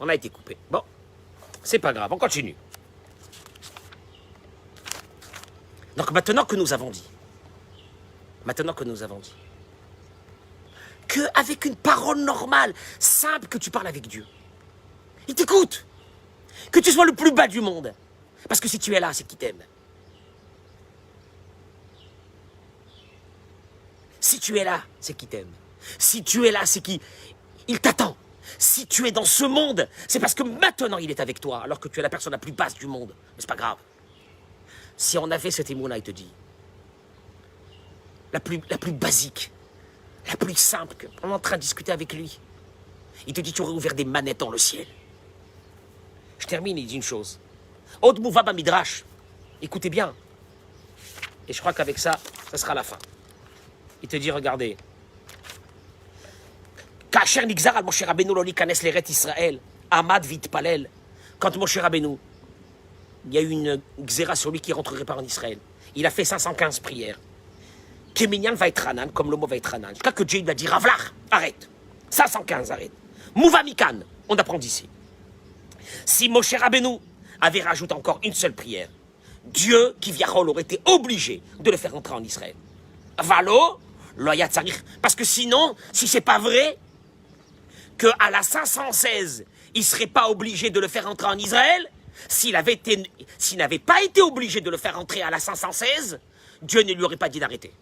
On a été coupé. Bon, c'est pas grave, on continue. Donc maintenant que nous avons dit, qu'avec une parole normale, simple, que tu parles avec Dieu, il t'écoute. Que tu sois le plus bas du monde. Parce que si tu es là, c'est qu'il t'aime. Si tu es là, c'est qu'il t'aime. Si tu es là, c'est qu'il t'attend. Si tu es dans ce monde, c'est parce que maintenant il est avec toi, alors que tu es la personne la plus basse du monde. Mais c'est pas grave. Si on avait cet émouna, il te dit, la plus basique, la plus simple, on est en train de discuter avec lui. Il te dit, tu aurais ouvert des manettes dans le ciel. Je termine, il dit une chose. Od Mouvaba Midrash, écoutez bien. Et je crois qu'avec ça, ça sera la fin. Il te dit, regardez. Kacher Nigzar al Moshe Rabbeinu Loli Kanes Leret Israël, Amad Vit Palel. Quand Moshe Rabbeinu, il y a eu une xéra sur lui qui ne rentrerait pas en Israël. Il a fait 515 prières. Keminyan va être Hanan, comme le mot va être Hanan. Jusqu'à que Dieu lui a dit, Ravlach, arrête. 515, arrête. Mouva Mikan, on apprend d'ici. Si Moshe Rabbeinu avait rajouté encore une seule prière, Dieu, qui Viachol, aurait été obligé de le faire rentrer en Israël. Valo, loya tsarich. Parce que sinon, si c'est pas vrai, qu'à la 516, il ne serait pas obligé de le faire rentrer en Israël, s'il n'avait pas été obligé de le faire rentrer à la 516, Dieu ne lui aurait pas dit d'arrêter.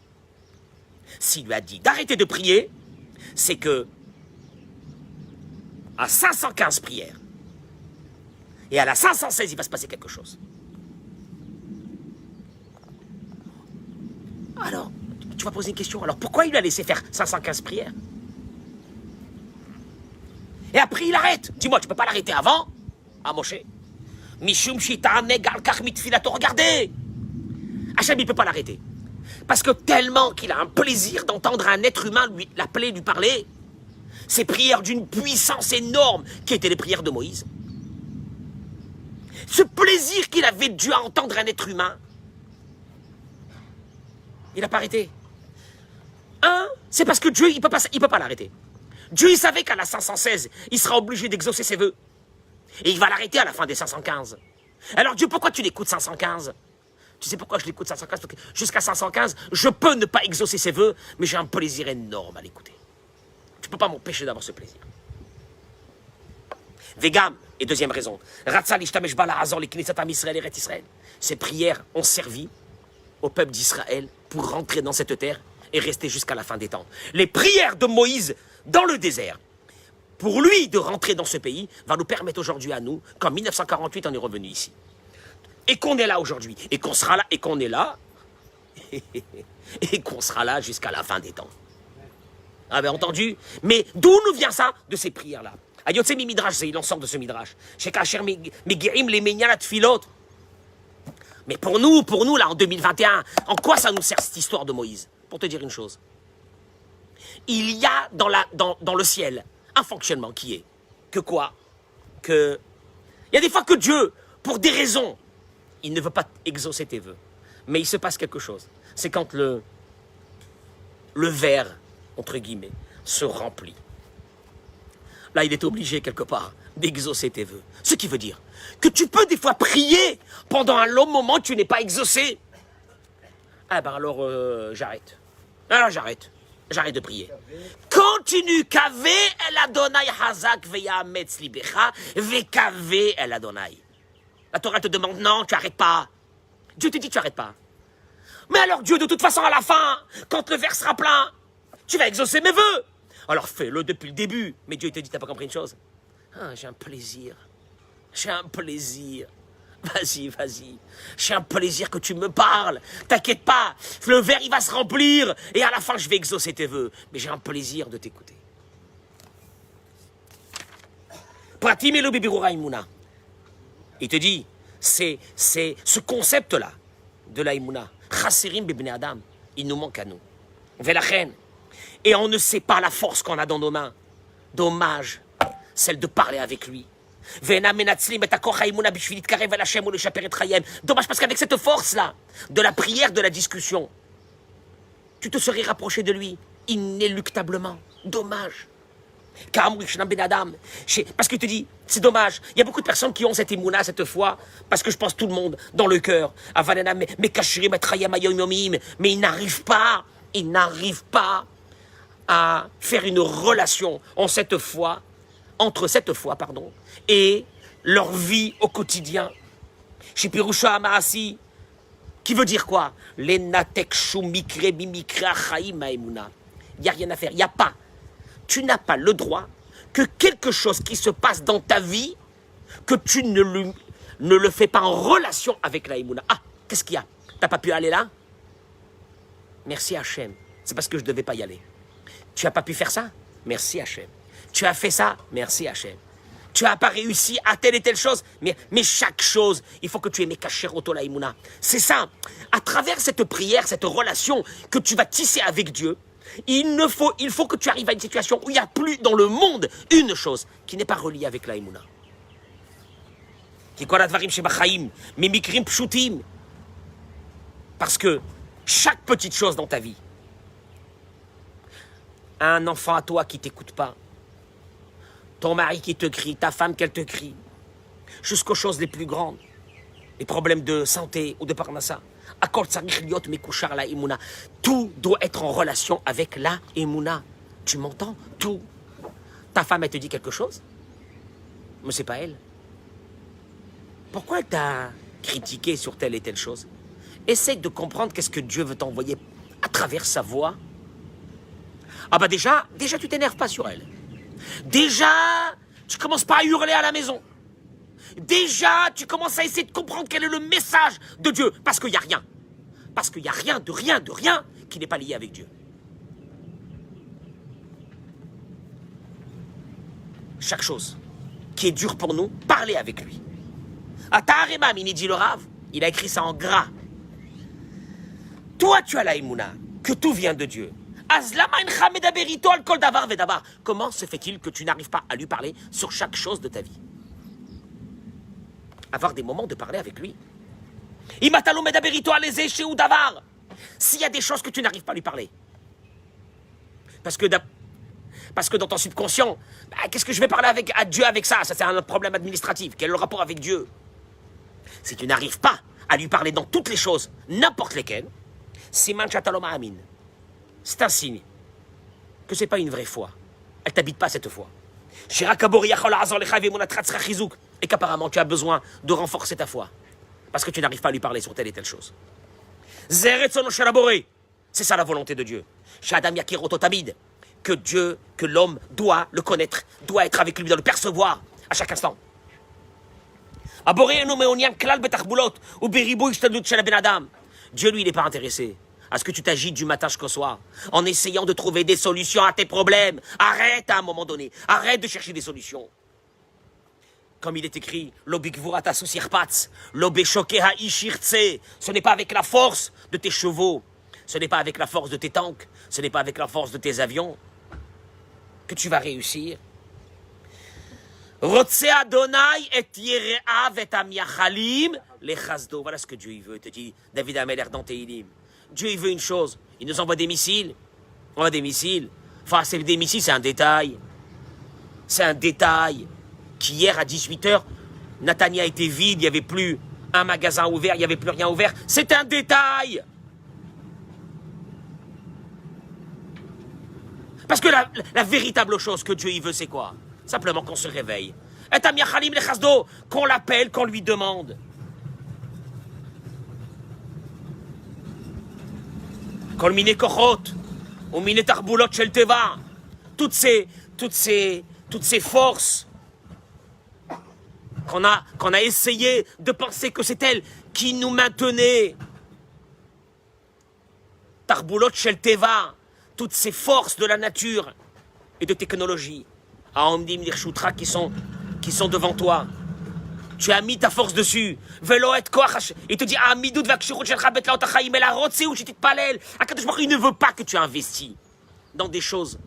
S'il lui a dit d'arrêter de prier, c'est que à 515 prières, et à la 516, il va se passer quelque chose. Alors, tu vas poser une question. Alors, pourquoi il lui a laissé faire 515 prières? Et après, il arrête. Dis-moi, tu ne peux pas l'arrêter avant? Ah, Moshe. Mishum shita negal kach mitfilato. Regardez. Hachem, il ne peut pas l'arrêter. Parce que tellement qu'il a un plaisir d'entendre un être humain l'appeler, lui parler, ces prières d'une puissance énorme qui étaient les prières de Moïse. Ce plaisir qu'il avait dû entendre un être humain, il n'a pas arrêté. C'est parce que Dieu, il peut pas l'arrêter. Dieu, il savait qu'à la 516, il sera obligé d'exaucer ses vœux. Et il va l'arrêter à la fin des 515. Alors Dieu, pourquoi tu l'écoutes 515? Tu sais pourquoi je l'écoute 515? Parce que jusqu'à 515, je peux ne pas exaucer ses vœux, mais j'ai un plaisir énorme à l'écouter. Tu ne peux pas m'empêcher d'avoir ce plaisir. Vegam, et deuxième raison, ces prières ont servi au peuple d'Israël pour rentrer dans cette terre et rester jusqu'à la fin des temps. Les prières de Moïse dans le désert, pour lui de rentrer dans ce pays, va nous permettre aujourd'hui à nous, qu'en 1948, on est revenu ici. Et qu'on est là aujourd'hui, et qu'on sera là, et qu'on est là, et qu'on sera là jusqu'à la fin des temps. Vous avez entendu? Mais d'où nous vient ça? De ces prières-là. Ayotse mi midrash, il en sort de ce midrash. Mais pour nous, là, en 2021, en quoi ça nous sert cette histoire de Moïse? Pour te dire une chose. Il y a dans le ciel un fonctionnement qui est que quoi? Il y a des fois que Dieu, pour des raisons, il ne veut pas exaucer tes vœux. Mais il se passe quelque chose. C'est quand le verre, entre guillemets, se remplit. Là, il est obligé, quelque part, d'exaucer tes vœux. Ce qui veut dire que tu peux des fois prier pendant un long moment, tu n'es pas exaucé. Ah ben alors, j'arrête. Alors j'arrête. J'arrête de prier. Continue. Kave el Adonai hazak veyametz libecha vekave el Adonai. La Torah te demande non, tu n'arrêtes pas. Dieu te dit tu n'arrêtes pas. Mais alors Dieu, de toute façon, à la fin, quand le verre sera plein, tu vas exaucer mes vœux. Alors fais-le depuis le début. Mais Dieu te dit, t'as pas compris une chose? J'ai un plaisir. J'ai un plaisir. Vas-y, vas-y. J'ai un plaisir que tu me parles. T'inquiète pas. Le verre, il va se remplir. Et à la fin, je vais exaucer tes vœux. Mais j'ai un plaisir de t'écouter. Pratim elo bebirura imuna. Il te dit, c'est ce concept-là de la imuna. Chaserim bebne adam. Il nous manque à nous. Velachen. Et on ne sait pas la force qu'on a dans nos mains. Dommage, celle de parler avec lui. Dommage parce qu'avec cette force-là, de la prière, de la discussion, tu te serais rapproché de lui inéluctablement. Dommage. Parce que tu dis, c'est dommage, il y a beaucoup de personnes qui ont cette émouna, cette foi, parce que je pense tout le monde, dans le cœur, mais ils n'arrivent pas à faire une relation entre cette foi, et leur vie au quotidien. Chez Pirusha Amaasi, qui veut dire quoi? Il n'y a rien à faire, il n'y a pas. Tu n'as pas le droit que quelque chose qui se passe dans ta vie, que tu ne le fais pas en relation avec la Emouna. Ah, qu'est-ce qu'il y a? T'as pas pu aller là? Merci Hachem. C'est parce que je ne devais pas y aller. Tu n'as pas pu faire ça? Merci Hachem. Tu as fait ça? Merci Hachem. Tu n'as pas réussi à telle et telle chose, mais chaque chose, il faut que tu aies mes kacheroto la Emouna. C'est ça. À travers cette prière, cette relation que tu vas tisser avec Dieu, il faut que tu arrives à une situation où il n'y a plus dans le monde une chose qui n'est pas reliée avec la Emouna. Parce que chaque petite chose dans ta vie, un enfant à toi qui ne t'écoute pas, ton mari qui te crie, ta femme qu'elle te crie, jusqu'aux choses les plus grandes, les problèmes de santé ou de parnassa, tout doit être en relation avec la Emouna. Tu m'entends? Tout. Ta femme, elle te dit quelque chose, mais c'est pas elle. Pourquoi elle t'a critiqué sur telle et telle chose? Essaye de comprendre qu'est-ce que Dieu veut t'envoyer à travers sa voix. Ah bah déjà tu t'énerves pas sur elle. Déjà, tu commences pas à hurler à la maison. Déjà, tu commences à essayer de comprendre quel est le message de Dieu. Parce qu'il n'y a rien. Parce qu'il n'y a rien qui n'est pas lié avec Dieu. Chaque chose qui est dure pour nous, parlez avec lui. Ataharema, Mini dit le Rav, il a écrit ça en gras. Toi, tu as la Emouna, que tout vient de Dieu. Comment se fait-il que tu n'arrives pas à lui parler sur chaque chose de ta vie? Avoir des moments de parler avec lui. S'il y a des choses que tu n'arrives pas à lui parler, parce que dans ton subconscient, qu'est-ce que je vais parler à Dieu avec ça? Ça, c'est un problème administratif. Quel est le rapport avec Dieu? Si tu n'arrives pas à lui parler dans toutes les choses, n'importe lesquelles, c'est un signe que ce n'est pas une vraie foi. Elle t'habite pas cette foi. Et qu'apparemment tu as besoin de renforcer ta foi. Parce que tu n'arrives pas à lui parler sur telle et telle chose. C'est ça la volonté de Dieu. Que l'homme doit le connaître, doit être avec lui, doit le percevoir à chaque instant. Dieu, lui, il n'est pas intéressé à ce que tu t'agites du matin jusqu'au soir, en essayant de trouver des solutions à tes problèmes. Arrête à un moment donné, arrête de chercher des solutions. Comme il est écrit, ce n'est pas avec la force de tes chevaux, ce n'est pas avec la force de tes tanks, ce n'est pas avec la force de tes avions que tu vas réussir. Voilà ce que Dieu veut, te dit David Ameler dans Tehilim. Dieu il veut une chose, il nous envoie des missiles. On envoie des missiles. Enfin, c'est des missiles, c'est un détail. C'est un détail. Qu'hier à 18h, Natania était vide, il n'y avait plus un magasin ouvert, il n'y avait plus rien ouvert. C'est un détail. Parce que la véritable chose que Dieu il veut, c'est quoi? Simplement qu'on se réveille. Qu'on l'appelle, qu'on lui demande. Toutes ces forces qu'on a essayé de penser que c'est elles qui nous maintenaient. Tarbulot shel teva, toutes ces forces de la nature et de technologie, à Omdim Lirshutra qui sont devant toi. Tu as mis ta force dessus. Il te dit, il ne veut pas que tu investis dans des choses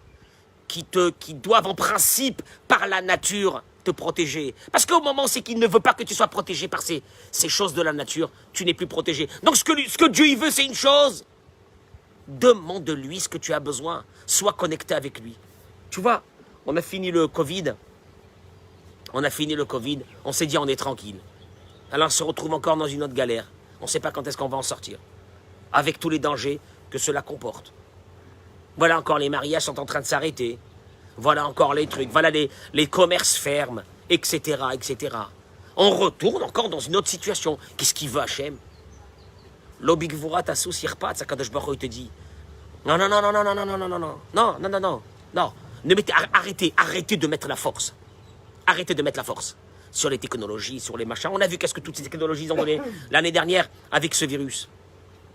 qui doivent en principe, par la nature, te protéger. Parce qu'au moment c'est qu'il ne veut pas que tu sois protégé par ces choses de la nature, tu n'es plus protégé. Donc ce que Dieu il veut, c'est une chose. Demande-lui ce que tu as besoin. Sois connecté avec lui. Tu vois, On a fini le Covid. On a fini le Covid. On s'est dit on est tranquille. Alors on se retrouve encore dans une autre galère. On ne sait pas quand est-ce qu'on va en sortir. Avec tous les dangers que cela comporte. Voilà encore les mariages sont en train de s'arrêter. Voilà encore les trucs. Voilà les commerces fermes, etc., etc. On retourne encore dans une autre situation. Qu'est-ce qu'il veut Hachem? L'obigvura tassou sirpat, ça Kadosh Baruch Hu te dit. Non, non, non, non, non, non, non, non, non, non, non, non, non, non, non, non. Arrêtez de mettre la force. Arrêtez de mettre la force sur les technologies, sur les machins. On a vu qu'est-ce que toutes ces technologies ont donné l'année dernière avec ce virus.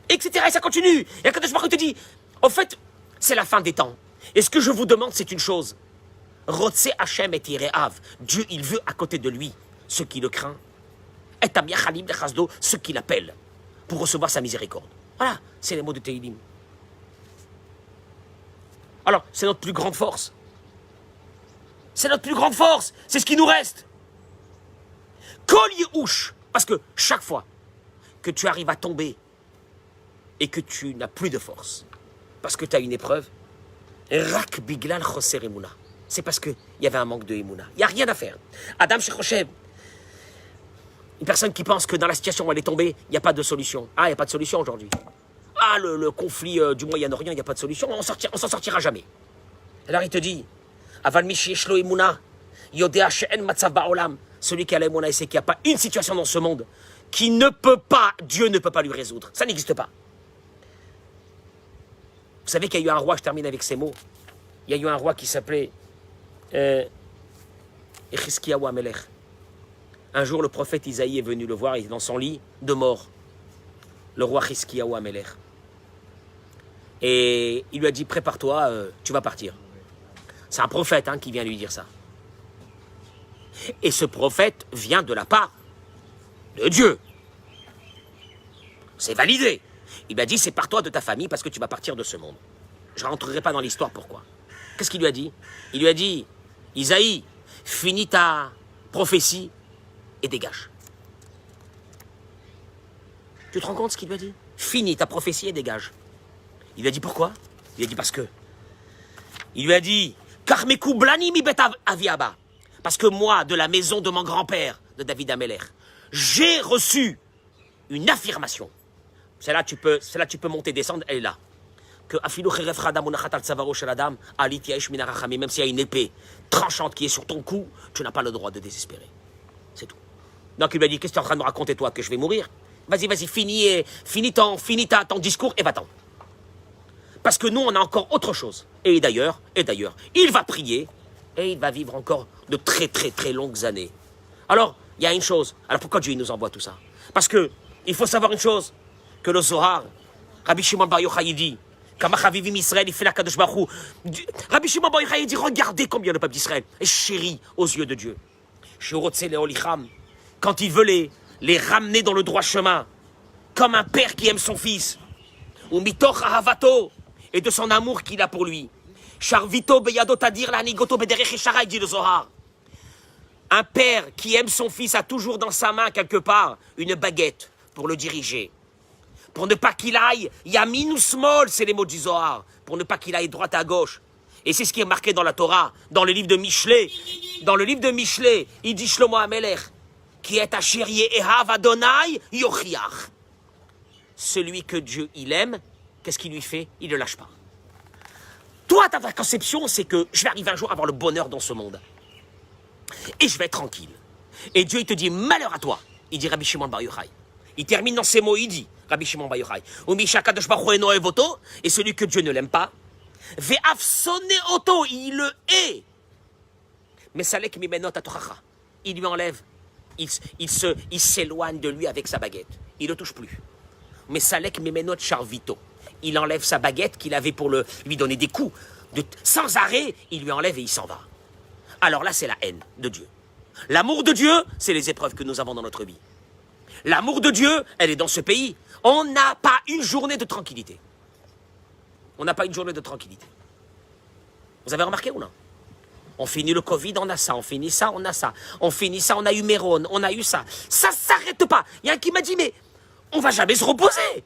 Etc. Et ça continue. Et Kadosh Baruch Hu te dit, au fait, c'est la fin des temps. Et ce que je vous demande, c'est une chose. Rotse Hachem et Ireav. Dieu, il veut à côté de lui ceux qui le craignent. Et Tamia Khalib de Chazdo, ceux qui l'appellent pour recevoir sa miséricorde. Voilà, c'est les mots de Tehillim. Alors, c'est notre plus grande force. C'est notre plus grande force. C'est ce qui nous reste. Kol Yehush. Parce que chaque fois que tu arrives à tomber et que tu n'as plus de force, parce que tu as une épreuve, Rak Biglal Choser Emouna. C'est parce qu'il y avait un manque de Emouna. Il n'y a rien à faire. Adam Shechoshem, une personne qui pense que dans la situation où elle est tombée, il n'y a pas de solution. Ah, il n'y a pas de solution aujourd'hui. Ah, le conflit du Moyen-Orient, il n'y a pas de solution. On s'en sortira jamais. Alors il te dit, Aval Mishi Shlo Emouna, Yodea She'en Matzav Ba'olam. Celui qui a l'Emouna, il sait qu'il n'y a pas une situation dans ce monde qui ne peut pas, Dieu ne peut pas lui résoudre. Ça n'existe pas. Vous savez qu'il y a eu un roi, je termine avec ces mots. Il y a eu un roi qui s'appelait Echiskiyahu Amelech. Un jour, le prophète Isaïe est venu le voir, il est dans son lit de mort. Le roi Echiskiyahu Amelech. Et il lui a dit, prépare-toi, tu vas partir. C'est un prophète qui vient lui dire ça. Et ce prophète vient de la part de Dieu. C'est validé. Il lui a dit, sépare-toi de ta famille parce que tu vas partir de ce monde. Je ne rentrerai pas dans l'histoire, pourquoi. Qu'est-ce qu'il lui a dit? Il lui a dit, Isaïe, finis ta prophétie et dégage. Tu te rends compte ce qu'il lui a dit? Finis ta prophétie et dégage. Il lui a dit pourquoi? Il lui a dit parce que. Il lui a dit, Karmeku blani mi bet aviaba. Parce que moi, de la maison de mon grand-père, de David Amelech, j'ai reçu une affirmation. Celle-là, tu peux monter, descendre, elle est là. Que même s'il y a une épée tranchante qui est sur ton cou, tu n'as pas le droit de désespérer. C'est tout. Donc il lui a dit, qu'est-ce que tu es en train de me raconter toi, que je vais mourir? Vas-y, finis ton discours et va-t'en. Parce que nous, on a encore autre chose. Et d'ailleurs, il va prier et il va vivre encore de très, très, très longues années. Alors, il y a une chose. Alors pourquoi Dieu nous envoie tout ça? Parce que il faut savoir une chose, que le Zohar, Rabbi Shimon Bar Yochai dit, Rabbi Shimon Bar Yochai dit, regardez combien le peuple d'Israël est chéri aux yeux de Dieu. Quand il veut les ramener dans le droit chemin, comme un père qui aime son fils, ou mitoch ahavato, et de son amour qu'il a pour lui. Charvito beyado tadir la nigoto bederech eshara, dit le Zohar. Un père qui aime son fils a toujours dans sa main quelque part une baguette pour le diriger. Pour ne pas qu'il aille, yamin ou small, c'est les mots du Zohar, pour ne pas qu'il aille droite à gauche. Et c'est ce qui est marqué dans la Torah, dans le livre de Michelet. Dans le livre de Michelet, il dit Shlomo Amelech, qui est à chérie et hav Adonai yochiach. Celui que Dieu il aime, qu'est-ce qu'il lui fait? Il ne lâche pas. Toi, ta conception, c'est que je vais arriver un jour à avoir le bonheur dans ce monde. Et je vais être tranquille. Et Dieu, il te dit, malheur à toi. Il dit Rabbi Shimon Bar Yochai. Il termine dans ces mots, il dit, Rabbi Shimon Bar Yochai, et celui que Dieu ne l'aime pas, ve'afsone oto, il le hait. Mais salek mimenot atochacha. Il lui enlève, il s'éloigne de lui avec sa baguette. Il ne le touche plus. Mais salek mimenot charvito. Il enlève sa baguette qu'il avait pour lui donner des coups. Sans arrêt, il lui enlève et il s'en va. Alors là, c'est la haine de Dieu. L'amour de Dieu, c'est les épreuves que nous avons dans notre vie. L'amour de Dieu, elle est dans ce pays. On n'a pas une journée de tranquillité. On n'a pas une journée de tranquillité. Vous avez remarqué ou non? On finit le Covid, on a ça. On finit ça, on a ça. On finit ça, on a eu Méron, on a eu ça. Ça ne s'arrête pas. Il y a un qui m'a dit, mais on ne va jamais se reposer.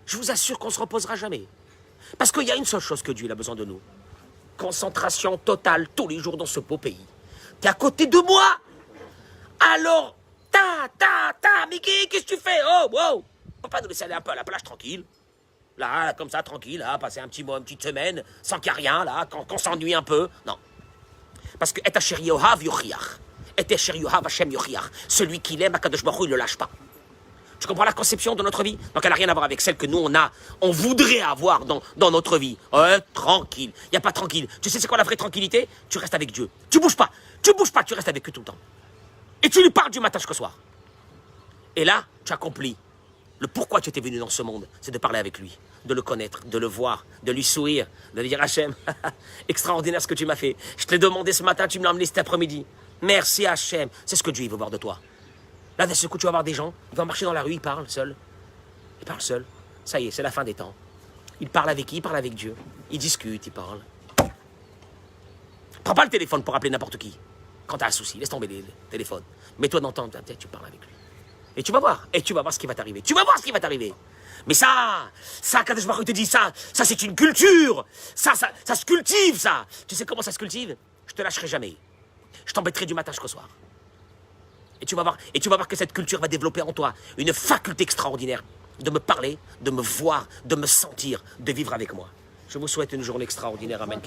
Je vous assure qu'on ne se reposera jamais. Parce qu'il y a une seule chose que Dieu a besoin de nous. concentration totale tous les jours dans ce beau pays. T'es à côté de moi. Alors, mais qu'est-ce que tu fais? Oh, wow. On peut pas nous laisser aller un peu à la plage tranquille. Là, comme ça, tranquille, là, passer un petit mois, une petite semaine, sans qu'il n'y a rien, là, qu'on s'ennuie un peu. Non. Parce que et Asher Yohav Yochiach. Et Asher Yohav Hashem Yochiach. Celui qui l'aime, Akadosh Baruch Hu, il ne le lâche pas. Tu comprends la conception de notre vie? Donc elle n'a rien à voir avec celle que nous, on voudrait avoir dans notre vie. Tranquille. Il n'y a pas tranquille. Tu sais c'est quoi la vraie tranquillité? Tu restes avec Dieu. Tu bouges pas. Tu bouges pas, tu restes avec eux tout le temps. Et tu lui parles du matin jusqu'au soir. Et là, tu accomplis le pourquoi tu étais venu dans ce monde. C'est de parler avec lui, de le connaître, de le voir, de lui sourire, de lui dire Hachem, extraordinaire ce que tu m'as fait. Je te l'ai demandé ce matin, tu me l'as emmené cet après-midi. Merci Hachem. C'est ce que Dieu il veut voir de toi. Là, d'un seul coup, tu vas voir des gens, ils vont marcher dans la rue, ils parlent seuls. Ils parlent seuls. Ça y est, c'est la fin des temps. Ils parlent avec qui? Ils parlent avec Dieu. Ils discutent, ils parlent. Prends pas le téléphone pour appeler n'importe qui. Quand t'as un souci, laisse tomber le téléphone. Mets-toi dans ton... Tu parles avec lui. Et tu vas voir. Et tu vas voir ce qui va t'arriver. Tu vas voir ce qui va t'arriver. Mais ça, Kadosh Baruch Hu te dit ça c'est une culture. Ça se cultive, ça. Tu sais comment ça se cultive? Je te lâcherai jamais. Je t'embêterai du matin jusqu'au soir. Et tu vas voir que cette culture va développer en toi une faculté extraordinaire de me parler, de me voir, de me sentir, de vivre avec moi. Je vous souhaite une journée extraordinaire. Amen.